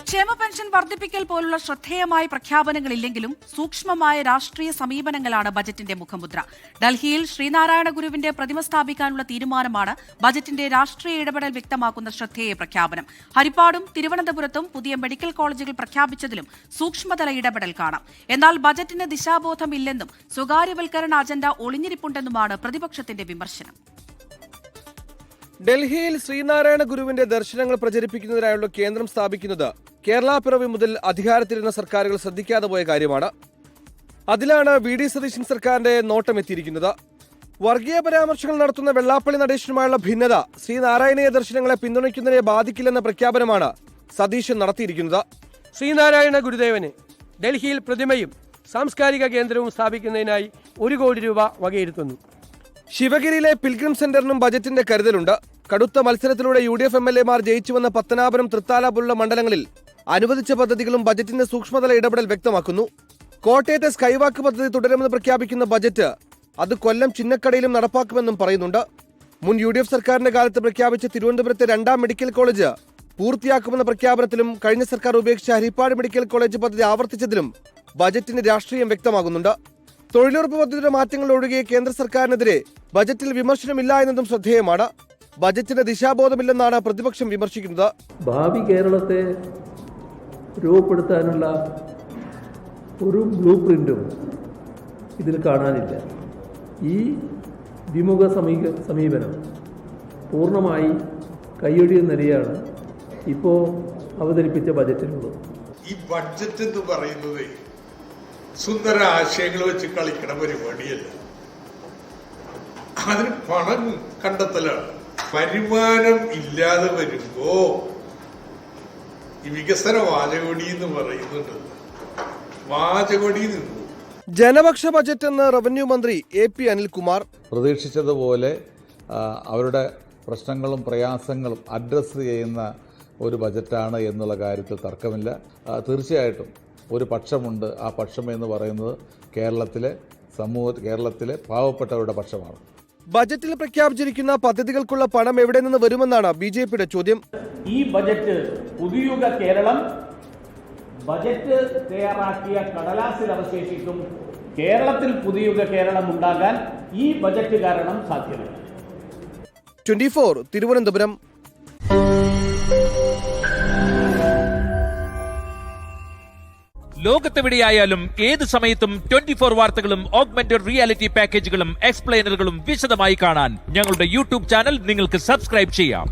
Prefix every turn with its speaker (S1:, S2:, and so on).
S1: ക്ഷേമ പെൻഷൻ വർദ്ധിപ്പിക്കൽ പോലുള്ള ശ്രദ്ധേയമായ പ്രഖ്യാപനങ്ങളില്ലെങ്കിലും സൂക്ഷ്മമായ രാഷ്ട്രീയ സമീപനങ്ങളാണ് ബജറ്റിന്റെ മുഖമുദ്ര. ഡൽഹിയിൽ ശ്രീനാരായണ ഗുരുവിന്റെ പ്രതിമ സ്ഥാപിക്കാനുള്ള തീരുമാനമാണ് ബജറ്റിന്റെ രാഷ്ട്രീയ ഇടപെടൽ വ്യക്തമാക്കുന്ന ശ്രദ്ധേയ പ്രഖ്യാപനം. ഹരിപ്പാടും തിരുവനന്തപുരത്തും പുതിയ മെഡിക്കൽ കോളേജുകൾ പ്രഖ്യാപിച്ചതിലും സൂക്ഷ്മതല ഇടപെടൽ കാണാം. എന്നാൽ ബജറ്റിന് ദിശാബോധമില്ലെന്നും സ്വകാര്യവൽക്കരണ അജണ്ട ഒളിഞ്ഞിരിപ്പുണ്ടെന്നുമാണ് പ്രതിപക്ഷത്തിന്റെ വിമർശനം.
S2: ഡൽഹിയിൽ ശ്രീനാരായണ ഗുരുവിന്റെ ദർശനങ്ങൾ പ്രചരിപ്പിക്കുന്നതിനായുള്ള കേന്ദ്രം സ്ഥാപിക്കുന്നത് കേരള പിറവി മുതൽ അധികാരത്തിലിരുന്ന സർക്കാരുകൾ ശ്രദ്ധിക്കാതെ പോയ കാര്യമാണ്. അതിലാണ് വി.ഡി. സതീശൻ സർക്കാരിന്റെ നോട്ടമെത്തിയിരിക്കുന്നത്. വർഗീയ പരാമർശങ്ങൾ നടത്തുന്ന വെള്ളാപ്പള്ളി നടേശനുമായുള്ള ഭിന്നത ശ്രീനാരായണീയ ദർശനങ്ങളെ പിന്തുണയ്ക്കുന്നതിനെ ബാധിക്കില്ലെന്ന പ്രഖ്യാപനമാണ് സതീശൻ നടത്തിയിരിക്കുന്നത്.
S3: ശ്രീനാരായണ ഗുരുദേവന് ഡൽഹിയിൽ പ്രതിമയും സാംസ്കാരിക കേന്ദ്രവും സ്ഥാപിക്കുന്നതിനായി 1 കോടി രൂപ വകയിരുത്തുന്നു.
S2: ശിവഗിരിയിലെ പിൽഗ്രിം സെന്ററിനും ബജറ്റിന്റെ കരുതലുണ്ട്. കടുത്ത മത്സരത്തിലൂടെ UDF MLA-മാർ ജയിച്ചുവന്ന പത്തനാപുരം, തൃത്താല പോലുള്ള മണ്ഡലങ്ങളിൽ അനുവദിച്ച പദ്ധതികളും ബജറ്റിന്റെ സൂക്ഷ്മതല ഇടപെടൽ വ്യക്തമാക്കുന്നു. കോട്ടയത്തെ സ്കൈവാക്ക് പദ്ധതി തുടരുമെന്ന് പ്രഖ്യാപിക്കുന്ന ബജറ്റ് അത് കൊല്ലം ചിന്നക്കടയിലും നടപ്പാക്കുമെന്നും പറയുന്നുണ്ട്. മുൻ UDF സർക്കാരിന്റെ കാലത്ത് പ്രഖ്യാപിച്ച തിരുവനന്തപുരത്തെ 2ാം മെഡിക്കൽ കോളേജ് പൂർത്തിയാക്കുമെന്ന പ്രഖ്യാപനത്തിലും കഴിഞ്ഞ സർക്കാർ ഉപേക്ഷിച്ച ഹരിപ്പാട് മെഡിക്കൽ കോളേജ് പദ്ധതി ആവർത്തിച്ചതിലും ബജറ്റിന്റെ രാഷ്ട്രീയം വ്യക്തമാകുന്നുണ്ട്. തൊഴിലുറപ്പ് പദ്ധതിയുടെ മാറ്റങ്ങൾ ഒഴികെ കേന്ദ്ര സർക്കാരിനെതിരെ ബജറ്റിൽ വിമർശനമില്ല എന്നതും ശ്രദ്ധേയമാണ്. ബജറ്റിന് ദിശാബോധമില്ലെന്നാണ് പ്രതിപക്ഷം വിമർശിക്കുന്നത്.
S4: ഭാവി കേരളത്തെ രൂപപ്പെടുത്താനുള്ള ഒരു ബ്ലൂ പ്രിന്റും ഇതിൽ കാണാനില്ല. ഈ വിമുഖ സമീപനം പൂർണ്ണമായി കൈയൊഴിയുന്ന നിലയാണ് ഇപ്പോൾ അവതരിപ്പിച്ച ബജറ്റിലുള്ളത്.
S5: ഈ ബഡ്ജറ്റ് എന്ന് പറയുന്നത് സുന്ദര ആശയങ്ങൾ വെച്ച് കളിക്കണ പരിപാടിയല്ല. അതിന് പണം കണ്ടെത്തലാണ്. വരുമാനം ഇല്ലാതെ വരുമ്പോ ഈ വികസന വാചകോടി എന്ന് പറയുന്നുണ്ട്. വാചകോടി നിന്നു.
S2: ജനപക്ഷ ബജറ്റ് എന്ന് റവന്യൂ മന്ത്രി AP അനിൽകുമാർ
S6: പ്രതീക്ഷിച്ചതുപോലെ അവരുടെ പ്രശ്നങ്ങളും പ്രയാസങ്ങളും അഡ്രസ്സ് ചെയ്യുന്ന ഒരു ബജറ്റാണ് എന്നുള്ള കാര്യത്തിൽ തർക്കമില്ല. തീർച്ചയായിട്ടും ഒരു പക്ഷമുണ്ട്. ആ പക്ഷം എന്ന് പറയുന്നത് കേരളത്തിലെ പാവപ്പെട്ടവരുടെ പക്ഷമാണ്.
S2: ബജറ്റിൽ പ്രഖ്യാപിച്ചിരിക്കുന്ന പദ്ധതികൾക്കുള്ള പണം എവിടെ നിന്ന് വരുമെന്നാണ് BJPയുടെ ചോദ്യം.
S7: ഈ ബജറ്റ് പുതുയുഗ കേരളം ബജറ്റ് തയ്യാറാക്കിയ കടലാസിൽ അവശേഷിക്കും. കേരളത്തിൽ പുതുയുഗ കേരളം ഉണ്ടാകാൻ ഈ ബജറ്റ് കാരണം സാധ്യമല്ല.
S2: 24 തിരുവനന്തപുരം.
S8: ലോകത്തെവിടെയായാലും ഏത് സമയത്തും 24 വാർത്തകളും ഓഗ്മെന്റഡ് റിയാലിറ്റി പാക്കേജുകളും എക്സ്പ്ലെയിനറുകളും വിശദമായി കാണാൻ ഞങ്ങളുടെ YouTube ചാനൽ നിങ്ങൾക്ക് സബ്സ്ക്രൈബ് ചെയ്യാം.